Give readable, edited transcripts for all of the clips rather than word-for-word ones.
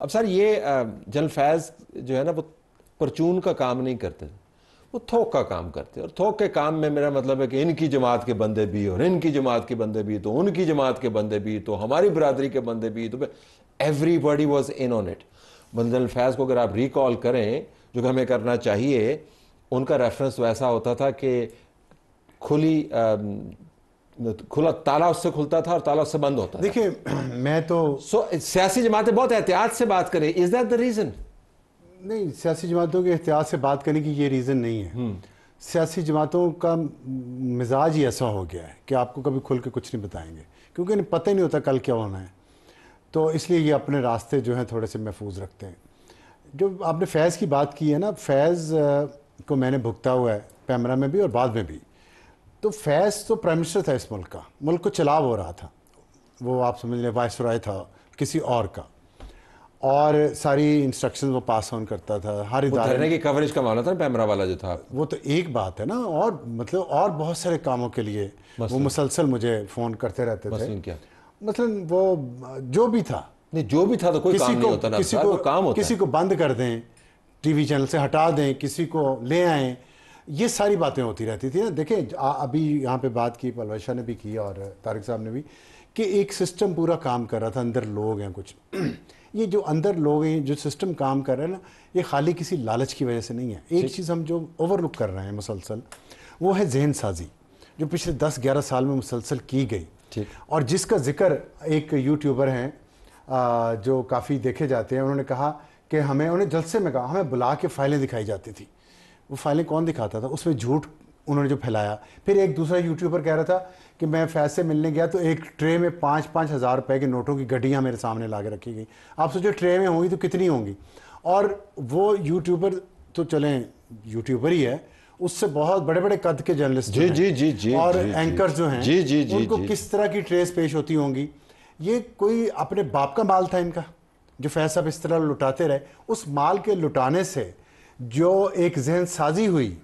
اب سر یہ جنرل فیض جو ہے نا وہ پرچون کا کام نہیں کرتے، وہ تھوک کا کام کرتے، اور تھوک کے کام میں میرا مطلب ہے کہ ان کی جماعت کے بندے بھی اور ان کی جماعت کے بندے بھی تو ان کی جماعت کے بندے بھی تو ہماری برادری کے بندے بھی تو everybody was in on it. General Faiz کو اگر آپ ریکال کریں جو کہ ہمیں کرنا چاہیے، ان کا ریفرنس ویسا ہوتا تھا کہ کھلا تالا اس سے کھلتا تھا اور تالا اس سے بند ہوتا تھا. دیکھیں میں تو سیاسی جماعتیں بہت احتیاط سے بات کریں. Is that the reason? نہیں، سیاسی جماعتوں کے احتیاط سے بات کرنے کی یہ ریزن نہیں ہے. سیاسی جماعتوں کا مزاج ہی ایسا ہو گیا ہے کہ آپ کو کبھی کھل کے کچھ نہیں بتائیں گے، کیونکہ انہیں پتہ ہی نہیں ہوتا کل کیا ہونا ہے. تو اس لیے یہ اپنے راستے جو ہیں تھوڑے سے محفوظ رکھتے ہیں. جو آپ نے فیض کی بات کی ہے نا، فیض کو میں نے بھگتا ہوا ہے پیمرا میں بھی اور بعد میں بھی. تو فیض تو پرائم منسٹر تھا اس ملک کا، ملک کو چلاو ہو رہا تھا، وہ آپ سمجھ لیں وائس رائے تھا کسی اور کا، اور ساری انسٹرکشن وہ پاس آن کرتا تھا ہر ادارے. دھرنے کی کوریج کا معاملہ تھا پیمرا والا جو تھا، وہ تو ایک بات ہے نا، اور مطلب اور بہت سارے کاموں کے لیے وہ مسلسل مجھے فون کرتے رہتے تھے. کیا مثلا وہ جو بھی تھا، نہیں جو بھی تھا تو کوئی کام نہیں ہوتا نا، کسی کو بند کر دیں، ٹی وی چینل سے ہٹا دیں، کسی کو لے آئیں، یہ ساری باتیں ہوتی رہتی تھی نا. دیکھیں ابھی یہاں پہ بات کی پلوش شاہ نے بھی کی اور طارق صاحب نے بھی، کہ ایک سسٹم پورا کام کر رہا تھا، اندر لوگ ہیں کچھ. یہ جو اندر لوگ ہیں، جو سسٹم کام کر رہے ہیں نا، یہ خالی کسی لالچ کی وجہ سے نہیں ہے. ایک چیز ہم جو اوور لک کر رہے ہیں مسلسل، وہ ہے ذہن سازی، جو پچھلے 10-11 سال میں مسلسل کی گئی، اور جس کا ذکر ایک یوٹیوبر ہیں جو کافی دیکھے جاتے ہیں، انہوں نے کہا کہ انہیں جلسے میں کہا ہمیں بلا کے فائلیں دکھائی جاتی تھی. وہ فائلیں کون دکھاتا تھا؟ اس میں جھوٹ انہوں نے جو پھیلایا. پھر ایک دوسرا یوٹیوبر کہہ رہا تھا کہ میں فیض سے ملنے گیا تو ایک ٹرے میں 5-5 ہزار روپے کے نوٹوں کی گڈیاں میرے سامنے لا کے رکھی گئی. آپ سوچو ٹرے میں ہوں گی تو کتنی ہوں گی. اور وہ یوٹیوبر تو چلیں یوٹیوبر ہی ہے، اس سے بہت بڑے بڑے قد کے جرنلسٹ اور اینکر جو ہیں ان کو کس طرح کی ٹریس پیش ہوتی ہوں گی. یہ کوئی اپنے باپ کا مال تھا ان کا جو فیض صاحب اس طرح لٹاتے رہے. اس مال کے لٹانے سے جو ایک ذہن سازی ہوئی،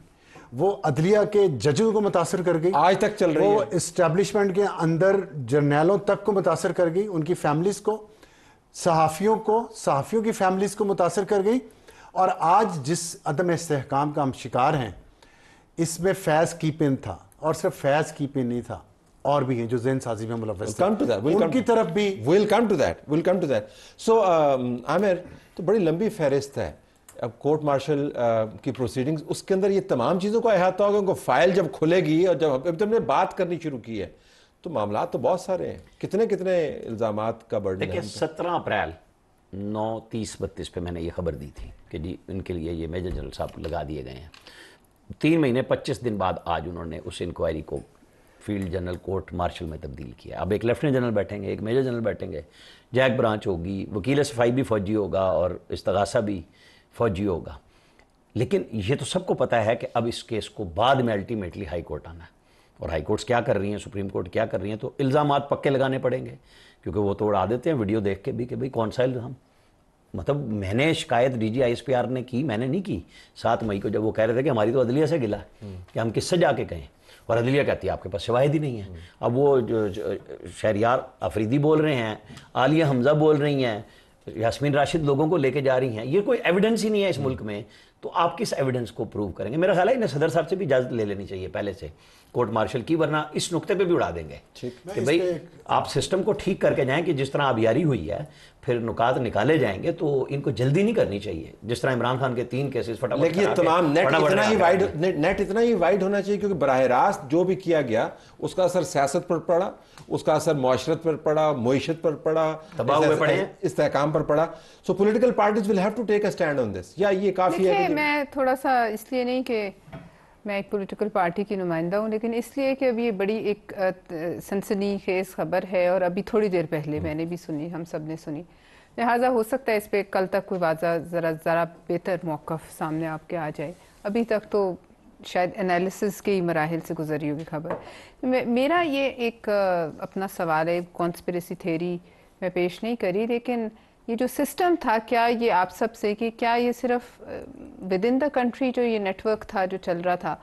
وہ عدلیہ کے ججوں کو متاثر کر گئی، آج تک چل رہی ہے. وہ اسٹیبلشمنٹ کے اندر جرنیلوں تک کو متاثر کر گئی، ان کی فیملیز کو، صحافیوں کی فیملیز کو متاثر کر گئی. اور آج جس عدم استحکام کا ہم شکار ہیں، اس میں فیض کی پن تھا، اور صرف فیض کی پن نہیں تھا، اور بھی ہیں جو ذہن سازی میں ملوث تھے، ان کی طرف بھی. We'll come to that. So عامر، تو بڑی لمبی فہرست ہے اب کورٹ مارشل کی پروسیڈنگز، اس کے اندر یہ تمام چیزوں کا احاطہ ہوگا. ان کو فائل جب کھلے گی اور جب اب تم نے بات کرنی شروع کی ہے تو معاملات تو بہت سارے ہیں. کتنے الزامات کا برڈن ہے؟ دیکھیں 17 اپریل 9:30-32 پہ میں نے یہ خبر دی تھی کہ جی ان کے لیے یہ میجر جنرل صاحب لگا دیے گئے ہیں. 3 مہینے 25 دن بعد آج انہوں نے اس انکوائری کو فیلڈ جنرل کورٹ مارشل میں تبدیل کیا. اب ایک لیفٹیننٹ جنرل بیٹھیں گے، ایک میجر جنرل بیٹھیں گے، جیک برانچ ہوگی، وکیل صفائی بھی فوجی ہوگا اور استغاثہ بھی فوجی ہوگا. لیکن یہ تو سب کو پتہ ہے کہ اب اس کیس کو بعد میں الٹیمیٹلی ہائی کورٹ آنا ہے. اور ہائی کورٹس کیا کر رہی ہیں، سپریم کورٹ کیا کر رہی ہیں، تو الزامات پکے لگانے پڑیں گے، کیونکہ وہ تو اڑا دیتے ہیں ویڈیو دیکھ کے بھی کہ بھئی کون سا الزام. مطلب میں نے شکایت ڈی جی ISPR نے کی، میں نے نہیں کی. 7 مئی کو جب وہ کہہ رہے تھے کہ ہماری تو عدلیہ سے گلا ہے کہ ہم کس سے جا کے کہیں، اور عدلیہ کہتی ہے آپ کے پاس شواہد ہی نہیں ہے. اب وہ شہریار افریدی بول رہے ہیں، عالیہ حمزہ بول رہی ہیں، یاسمین راشد لوگوں کو لے کے جا رہی ہیں، یہ کوئی ایویڈنس ہی نہیں ہے اس ملک میں. تو آپ کس ایویڈنس کو پروو کریں گے؟ میرا خیال ہے انہیں صدر صاحب سے بھی اجازت لے لینی چاہیے پہلے سے کورٹ مارشل کی، ورنہ اس نقطے پہ بھی اڑا دیں گے کہ بھئی آپ سسٹم کو ٹھیک کر کے جائیں کہ جس طرح آبیاری ہوئی ہے پھر نکات نکالے جائیں گے. تو ان کو جلدی نہیں کرنی چاہیے، جس طرح عمران خان کے 3 کیسز فٹافٹ. لیکن یہ تمام نیٹ اتنا ہی وائڈ ہونا چاہیے کیونکہ براہ راست جو بھی کیا گیا اس کا اثر سیاست پر پڑا، اس کا اثر معاشرت پر پڑا، معیشت پر پڑا، تباہ ہوئے پڑے ہیں، استحکام پر پڑا. So political parties will have to take a stand on this. یا یہ کافی ہے کہ میں تھوڑا سا اس لیے نہیں کہ میں ایک پولیٹیکل پارٹی کی نمائندہ ہوں، لیکن اس لیے کہ اب یہ بڑی ایک سنسنی خیز خبر ہے اور ابھی تھوڑی دیر پہلے میں نے بھی سنی، ہم سب نے سنی، لہٰذا ہو سکتا ہے اس پہ کل تک کوئی واضح ذرا بہتر موقف سامنے آپ کے آ جائے. ابھی تک تو شاید انالیسس کے ہی مراحل سے گزری ہوگی خبر. میرا یہ ایک اپنا سوال ہے، کانسپریسی تھیوری میں پیش نہیں کری، لیکن یہ جو سسٹم تھا، کیا یہ آپ سب سے کہ کیا یہ صرف ود ان دا کنٹری جو یہ نیٹ ورک تھا جو چل رہا تھا،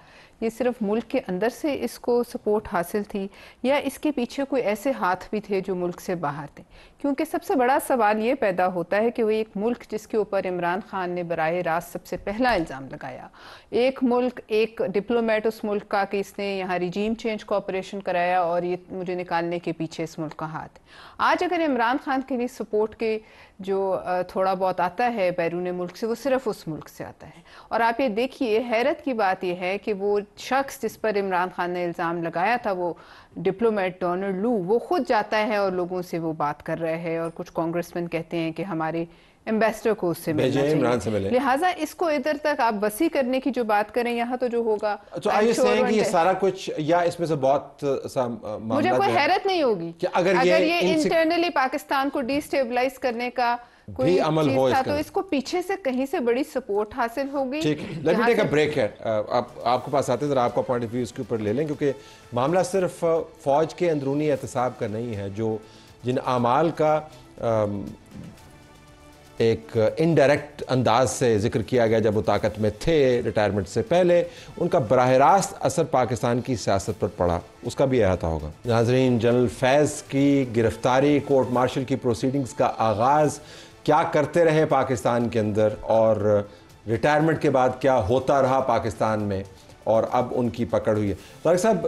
یہ صرف ملک کے اندر سے اس کو سپورٹ حاصل تھی یا اس کے پیچھے کوئی ایسے ہاتھ بھی تھے جو ملک سے باہر تھے؟ کیونکہ سب سے بڑا سوال یہ پیدا ہوتا ہے کہ وہ ایک ملک جس کے اوپر عمران خان نے براہ راست سب سے پہلا الزام لگایا، ایک ملک، ایک ڈپلومیٹ اس ملک کا کہ اس نے یہاں ریجیم چینج کو آپریشن کرایا اور یہ مجھے نکالنے کے پیچھے اس ملک کا ہاتھ. آج اگر عمران خان کے لیے سپورٹ کے جو تھوڑا بہت آتا ہے بیرون ملک سے، وہ صرف اس ملک سے آتا ہے. اور آپ یہ دیکھیے، حیرت کی بات یہ ہے کہ وہ شخص جس پر عمران خان نے الزام لگایا تھا، وہ ڈپلومیٹ ڈونلڈ لو، وہ خود جاتا ہے اور لوگوں سے وہ بات کر رہے ہیں، اور کچھ کانگریس مین کہتے ہیں کہ ہمارے ایمبیسڈر کو اس سے ملنا چاہیے. لہٰذا اس کو ادھر تک آپ وسیع کرنے کی جو بات کریں، یہاں تو جو ہوگا تو آئیے سہیں کہ یہ سارا کچھ، یا اس میں سے بہت سا مجھے کوئی حیرت نہیں ہوگی کہ اگر یہ انٹرنلی پاکستان کو ڈی اسٹیبلائز کرنے کا کوئی عمل ہو تھا، تو اس کو پیچھے سے کہیں سے بڑی سپورٹ حاصل ہوگی. Let me take a break ہے. آپ کے پاس آتے ذرا آپ کا پوائنٹ آف ویو اس کے اوپر لے لیں، کیونکہ معاملہ صرف فوج کے اندرونی احتساب کا نہیں ہے. جن اعمال کا ایک انڈائریکٹ انداز سے ذکر کیا گیا جب وہ طاقت میں تھے ریٹائرمنٹ سے پہلے، ان کا براہ راست اثر پاکستان کی سیاست پر پڑا، اس کا بھی احاطہ ہوگا. ناظرین، جنرل فیض کی گرفتاری، کورٹ مارشل کی پروسیڈنگز کا آغاز، کیا کرتے رہے پاکستان کے اندر، اور ریٹائرمنٹ کے بعد کیا ہوتا رہا پاکستان میں، اور اب ان کی پکڑ ہوئی ہے. طارق صاحب،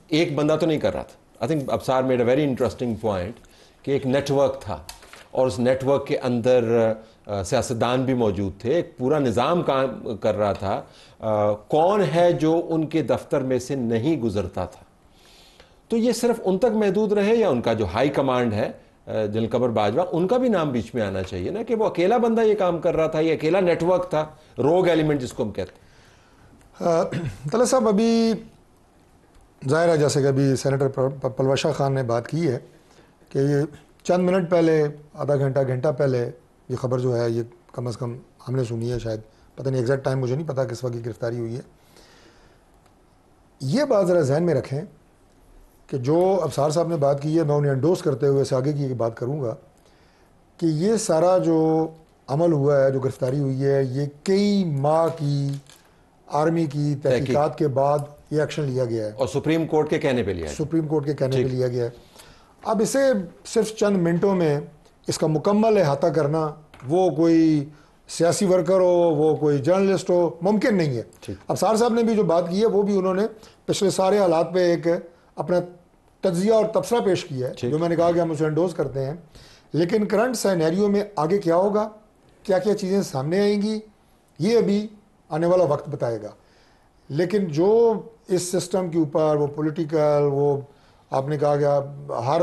ایک بندہ تو نہیں کر رہا تھا. I think Absar made a very interesting point کہ ایک نیٹ ورک تھا، اور اس نیٹ ورک کے اندر سیاستدان بھی موجود تھے، ایک پورا نظام کام کر رہا تھا. کون ہے جو ان کے دفتر میں سے نہیں گزرتا تھا؟ تو یہ صرف ان تک محدود رہے، یا ان کا جو ہائی کمانڈ ہے جنرل قمر باجوہ، ان کا بھی نام بیچ میں آنا چاہیے نا، کہ وہ اکیلا بندہ یہ کام کر رہا تھا، یہ اکیلا نیٹ ورک تھا، روگ ایلیمنٹ جس کو ہم کہتے ہیں. طلعت صاحب، ابھی ظاہر ہے جیسے کہ ابھی سینیٹر پلوش شاہ خان نے بات کی ہے کہ یہ چند منٹ پہلے، آدھا گھنٹہ پہلے یہ خبر جو ہے، یہ کم از کم ہم نے سنی ہے، شاید پتہ نہیں ایگزیکٹ ٹائم مجھے نہیں پتا کس وقت کی گرفتاری ہوئی ہے. یہ بات ذرا ذہن میں رکھیں کہ جو ابصار صاحب نے بات کی ہے، میں انہیں انڈوس کرتے ہوئے سے آگے کی بات کروں گا کہ یہ سارا جو عمل ہوا ہے، جو گرفتاری ہوئی ہے، یہ کئی ماہ کی آرمی کی تحقیقات کے بعد یہ ایکشن لیا گیا ہے، اور سپریم کورٹ کے کہنے پہ لیا ہے. سپریم کورٹ کے کہنے پہ لیا گیا ہے. اب اسے صرف چند منٹوں میں اس کا مکمل احاطہ کرنا، وہ کوئی سیاسی ورکر ہو، وہ کوئی جرنلسٹ ہو، ممکن نہیں ہے. ابصار صاحب نے بھی جو بات کی ہے، وہ بھی انہوں نے پچھلے سارے حالات پہ ایک اپنا تجزیہ اور تبصرہ پیش کیا ہے، جو میں نے کہا کہ ہم اسے انڈوز کرتے ہیں. لیکن کرنٹ سینیریو میں آگے کیا ہوگا، کیا کیا چیزیں سامنے آئیں گی، یہ ابھی آنے والا وقت بتائے گا. لیکن جو اس سسٹم کے اوپر وہ پولیٹیکل، وہ آپ نے کہا کہ ہر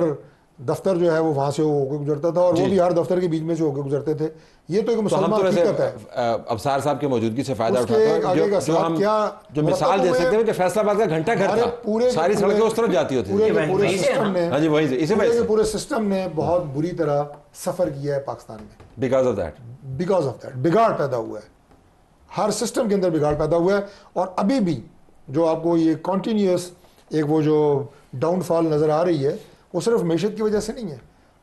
دفتر جو ہے وہ وہاں سے ہو کے گزرتا تھا، اور وہ بھی ہر دفتر کے بیچ میں سے ہو کے گزرتے تھے. یہ تو ایک مسلمان حقیقت ہے. ابصار صاحب کی موجودگی سے فائدہ اٹھاتا ہوں، جو مثال دے سکتے ہیں کہ فیصلہ آباد کا گھنٹہ گھر تھا، ساری سڑکیں اس طرف جاتی ہوتی تھیں. پورے سسٹم نے بہت بری طرح سفر کیا ہے پاکستان میں، بیکاز آف دیٹ بگاڑ پیدا ہوا ہے، ہر سسٹم کے اندر بگاڑ پیدا ہوا ہے. اور ابھی بھی جو آپ کو یہ کنٹینیوس ایک وہ جو ڈاؤن فال نظر آ رہی ہے، وہ صرف معیشت کی وجہ سے نہیں ہے،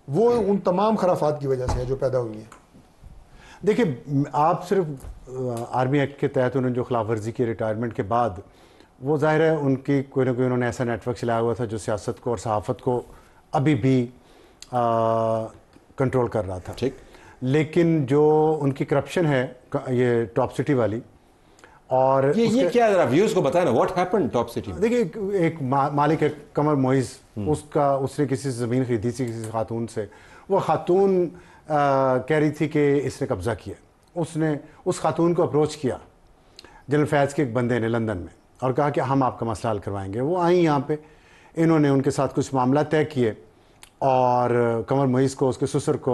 وہ ان تمام خرافات کی وجہ سے ہے جو پیدا ہوئی ہیں. دیکھیں، آپ صرف آرمی ایکٹ کے تحت انہوں نے جو خلاف ورزی کی ریٹائرمنٹ کے بعد، وہ ظاہر ہے ان کی کوئی نہ کوئی انہوں نے ایسا نیٹ ورک چلایا ہوا تھا جو سیاست کو اور صحافت کو ابھی بھی کنٹرول کر رہا تھا. لیکن جو ان کی کرپشن ہے، یہ ٹاپ سٹی والی، اور یہ کیا ذرا ویوز کو بتائیں نا، واٹ ہیپن ٹاپ سٹی میں؟ دیکھیں، ایک مالک ہے قمر معیز، اس نے کسی سے زمین خریدی تھی کسی خاتون سے. وہ خاتون کہہ رہی تھی کہ اس نے قبضہ کیا. اس نے اس خاتون کو اپروچ کیا جنرل فیض کے ایک بندے نے لندن میں، اور کہا کہ ہم آپ کا مسئلہ حل کروائیں گے. وہ آئیں یہاں پہ، انہوں نے ان کے ساتھ کچھ معاملہ طے کیے، اور قمر معیز کو، اس کے سسر کو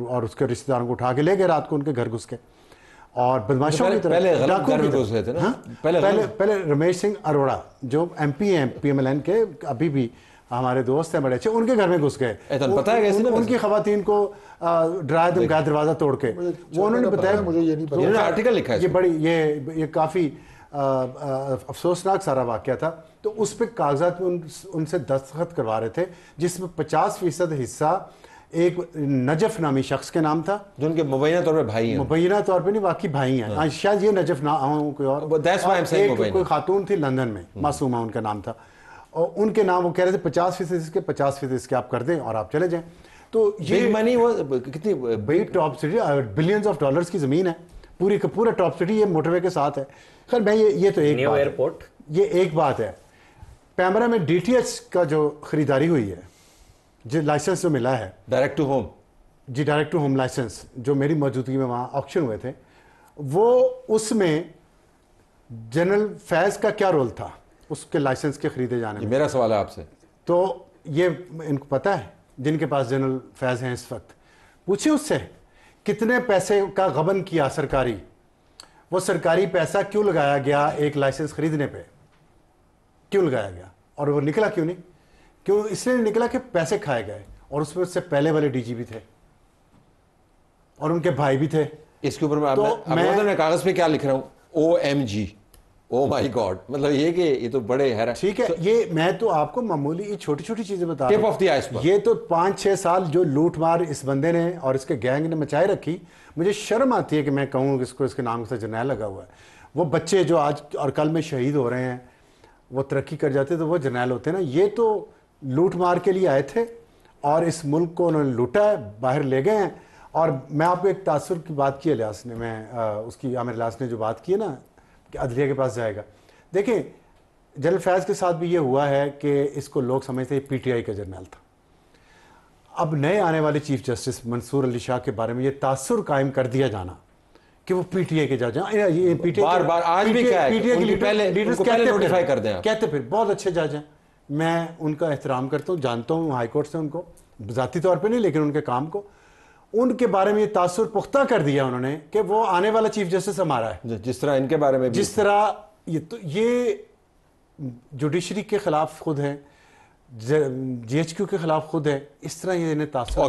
اور اس کے رشتہ داروں کو اٹھا کے لے گئے، رات کو ان کے گھر گھس کے، اور بدماشوں کی طرح. پہلے رمیش سنگھ اروڑا جو ایم پی ہیں پی ایم ایل این کے، ابھی بھی ہمارے دوست ہیں بڑے اچھے، ان کے گھر میں گھس گئے، ان کی خواتین کو ڈرایا دھمکایا دروازہ توڑ کے. وہ انہوں نے بتایا، مجھے یہ نہیں پتا، آرٹیکل لکھا ہے، یہ بڑی یہ کافی افسوسناک سارا واقعہ تھا. تو اس پہ کاغذات میں ان سے دستخط کروا رہے تھے، جس میں 50% حصہ ایک نجف نامی شخص کے نام تھا جو ان کے مبینہ طور پہ بھائی ہیں. مبینہ طور پہ نہیں، واقعی بھائی ہیں. شاید یہ نجف نہ ہوں کوئی اور. That's why I'm saying ایک مبینہ. کوئی خاتون تھی لندن میں، معصومہ ان کا نام تھا، اور ان کے نام وہ کہہ رہے تھے 50% اس کے 50% اس کے آپ کر دیں اور آپ چلے جائیں. تو یہ بگ منی وہ کتنی بڑی top city, billions of dollars کی زمین ہے، پوری کا پورا ٹاپ سٹی یہ موٹر وے کے ساتھ ہے. خیر میں یہ تو ایک نیو بات ہے. ایئرپورٹ. یہ ایک بات ہے. پیمرا میں ڈی ٹی ایچ کا جو خریداری ہوئی ہے، جو لائسنس جو ملا ہے ڈائریکٹ ٹو ہوم، جی ڈائریکٹ ٹو ہوم لائسنس، جو میری موجودگی میں وہاں آکشن ہوئے تھے، وہ اس میں جنرل فیض کا کیا رول تھا اس کے لائسنس کے خریدے جانے یہ میں؟ میرا سوال ہے آپ سے. تو یہ ان کو پتہ ہے جن کے پاس جنرل فیض ہیں اس وقت، پوچھیں اس سے کتنے پیسے کا غبن کیا سرکاری، وہ سرکاری پیسہ کیوں لگایا گیا ایک لائسنس خریدنے پہ، کیوں لگایا گیا، اور وہ نکلا کیوں نہیں؟ کیوں اس لیے نکلا کہ پیسے کھائے گئے، اور اس میں اس سے پہلے والے ڈی جی بھی تھے اور ان کے بھائی بھی تھے. اس کے اوپر میں کاغذ پہ کیا لکھ رہا ہوں، OMG، او مائی گاڈ، مطلب یہ کہ یہ تو بڑے حیران. ٹھیک ہے، یہ میں تو آپ کو معمولی یہ چھوٹی چھوٹی چیزیں بتا ٹپ رہا آف دی آئس پر. ہوں. یہ تو 5-6 سال جو لوٹ مار اس بندے نے اور اس کے گینگ نے مچائے رکھی، مجھے شرم آتی ہے کہ میں کہوں اس کو اس کے نام سے جرنیل لگا ہوا ہے. وہ بچے جو آج اور کل میں شہید ہو رہے ہیں، وہ ترقی کر جاتے تو وہ جرنیل ہوتے ہیں نا. یہ تو لوٹ مار کے لیے آئے تھے اور اس ملک کو انہوں نے لوٹا ہے، باہر لے گئے ہیں. اور میں آپ کو ایک تاثر کی بات کی الیاس نے، میں اس کی عامر الیاس نے جو بات کی ہے نا کہ عدلیہ کے پاس جائے گا، دیکھیں جنرل فیض کے ساتھ بھی یہ ہوا ہے کہ اس کو لوگ سمجھتے ہیں پی ٹی آئی کا جرنیل تھا. اب نئے آنے والے چیف جسٹس منصور علی شاہ کے بارے میں یہ تاثر قائم کر دیا جانا کہ وہ پی ٹی آئی کے جج ہیں. یہ پی ٹی آئی بار آج بھی کیا ہے ان کی پہلے نوٹیفائی کر دیں آپ. کہتے پھر بہت اچھے جج ہیں، میں ان کا احترام کرتا ہوں، جانتا ہوں ہائی کورٹ سے ان کو ذاتی طور پہ نہیں لیکن ان کے کام کو. ان کے بارے میں یہ تاثر پختہ کر دیا انہوں نے کہ وہ آنے والا چیف جسٹس ہمارا ہے. جس طرح ان کے بارے میں جس طرح یہ جوڈیشری کے خلاف خود ہے، جی ایچ کیو کے خلاف خود ہے، اس طرح یہ انہیں تاثر